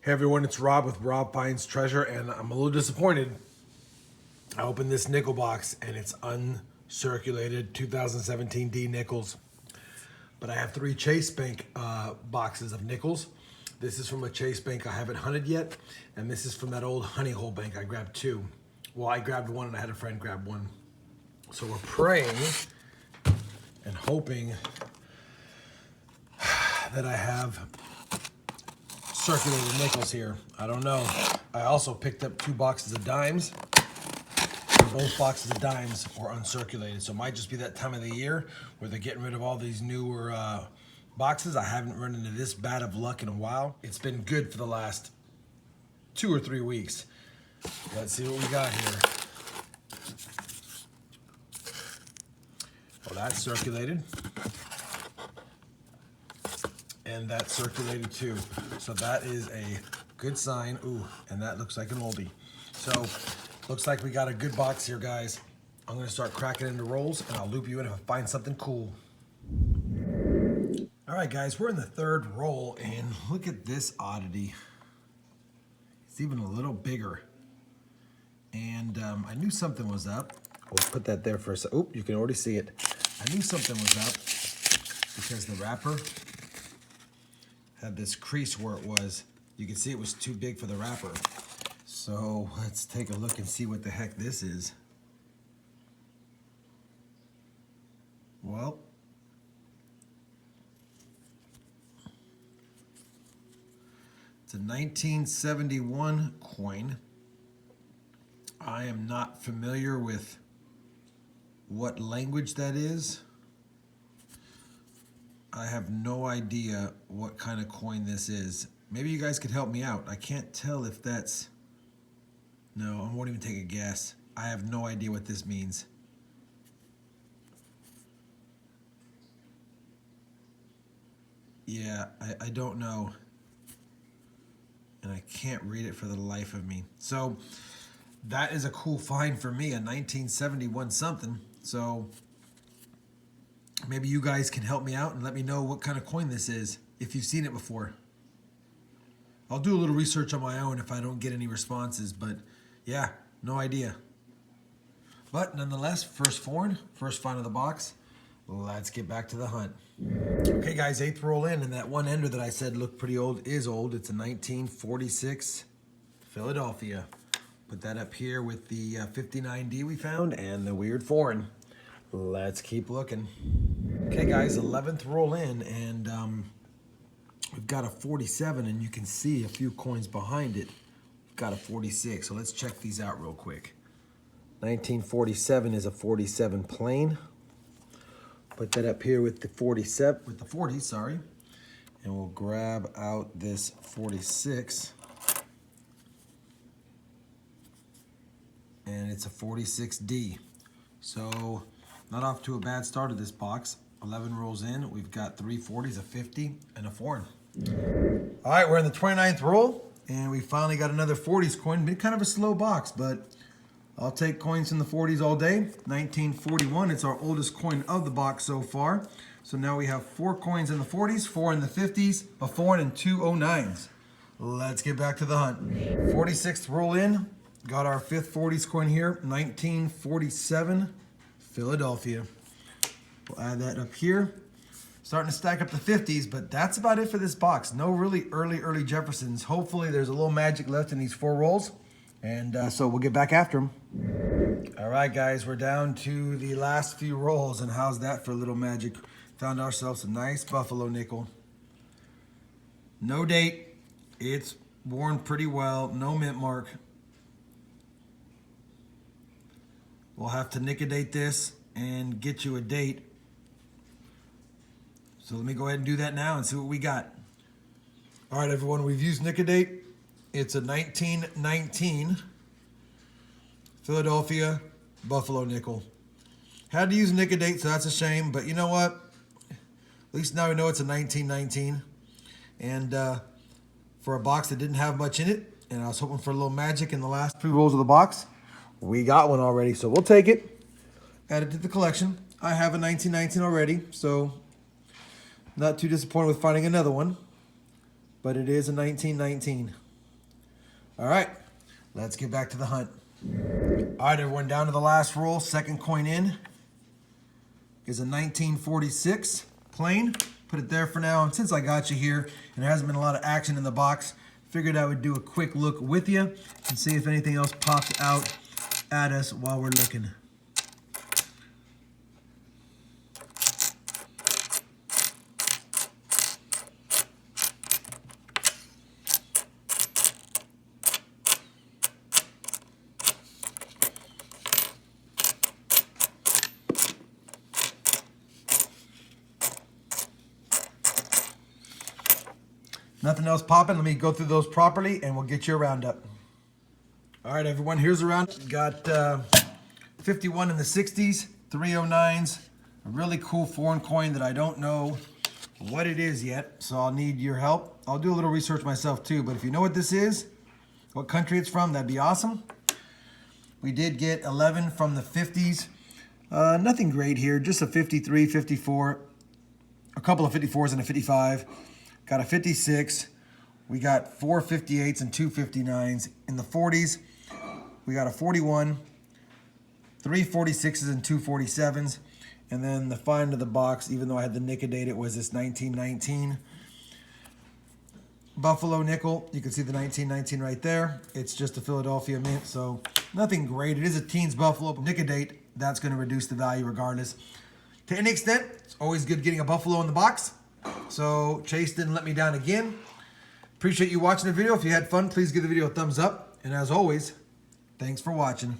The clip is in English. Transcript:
Hey everyone, it's Rob with Rob Finds Treasure, and I'm a little disappointed. I opened this nickel box and it's uncirculated 2017 D nickels. But I have 3 Chase Bank boxes of nickels. This is from a Chase Bank I haven't hunted yet, and this is from that old honey hole bank. I grabbed 2. Well, I grabbed 1 and I had a friend grab 1. So we're praying and hoping that I have circulated nickels here. I don't know. I also picked up 2 boxes of dimes. Both boxes of dimes are uncirculated, so it might just be that time of the year where they're getting rid of all these newer boxes. I haven't run into this bad of luck in a while. It's been good for the last 2 or 3 weeks. Let's see what we got here. Well, that's circulated. And that's circulated too. So that is a good sign. Ooh, and that looks like an oldie. So looks like we got a good box here, guys. I'm gonna start cracking into rolls and I'll loop you in if I find something cool. All right, guys, we're in the 3rd roll and look at this oddity. It's even a little bigger. And I knew something was up. We'll put that there for a second. Oop, you can already see it. I knew something was up because the wrapper had this crease where it was. You can see it was too big for the wrapper. So let's take a look and see what the heck this is. Well, it's a 1971 coin. I am not familiar with what language that is. I have no idea what kind of coin this is. Maybe you guys could help me out. I can't tell if that's... No, I won't even take a guess. I have no idea what this means. Yeah, I don't know. And I can't read it for the life of me. So that is a cool find for me, a 1971 something. So maybe you guys can help me out and let me know what kind of coin this is, if you've seen it before. I'll do a little research on my own if I don't get any responses, but yeah, no idea. But nonetheless, first find of the box. Let's get back to the hunt. Okay guys, 8th roll in, and that one ender that I said looked pretty old is old. It's a 1946 Philadelphia. Put that up here with the 59D we found and the weird foreign. Let's keep looking. Okay guys, 11th roll in, and we've got a 47, and you can see a few coins behind it. We've got a 46, so let's check these out real quick. 1947 is a 47 plain. Put that up here with the 47, with the 40, sorry. And we'll grab out this 46. And it's a 46D. So not off to a bad start of this box. 11 rolls in, we've got 3 40s, a 50, and a foreign. All right, we're in the 29th roll, and we finally got another 40s coin. Been kind of a slow box, but I'll take coins in the 40s all day. 1941, it's our oldest coin of the box so far. So now we have 4 coins in the 40s, 4 in the 50s, a foreign, and 2 09s. Let's get back to the hunt. 46th roll in, got our 5th 40s coin here, 1947 Philadelphia. We'll add that up here. Starting to stack up the 50s, but that's about it for this box. No really early Jeffersons. Hopefully there's a little magic left in these 4 rolls. And so we'll get back after them. All right, guys, we're down to the last few rolls, and how's that for a little magic? Found ourselves a nice buffalo nickel. No date. It's worn pretty well. No mint mark. We'll have to nicodate this and get you a date. So let me go ahead and do that now and see what we got. All right, everyone, we've used nicodate. It's a 1919 Philadelphia buffalo nickel. Had to use nicodate, so that's a shame, but you know what? At least now we know it's a 1919. And for a box that didn't have much in it, and I was hoping for a little magic in the last 3 rolls of the box, we got one already, so we'll take it. Add it to the collection. I have a 1919 already, so not too disappointed with finding another one. But it is a 1919. All right, let's get back to the hunt. All right, everyone, down to the last roll. Second coin in is a 1946 plain. Put it there for now. And since I got you here and there hasn't been a lot of action in the box, figured I would do a quick look with you and see if anything else pops out at us while we're looking. Nothing else popping. Let me go through those properly and we'll get you a roundup. All right, everyone, here's a roundup. Got 51 in the 60s, 309s, a really cool foreign coin that I don't know what it is yet, so I'll need your help. I'll do a little research myself too, but if you know what this is, what country it's from, that'd be awesome. We did get 11 from the 50s. Nothing great here, just a 53, 54, a couple of 54s and a 55. Got a 56. We got 4 58s and 2 59s. In the 40s, we got a 41, 3 46s and 2 47s. And then the find of the box, even though I had the nickel date, it was this 1919 Buffalo nickel. You can see the 1919 right there. It's just a Philadelphia mint, so nothing great. It is a teens Buffalo, but nickel date, that's going to reduce the value regardless. To any extent, it's always good getting a Buffalo in the box. So Chase didn't let me down again. Appreciate you watching the video. If you had fun, please give the video a thumbs up. And as always, thanks for watching.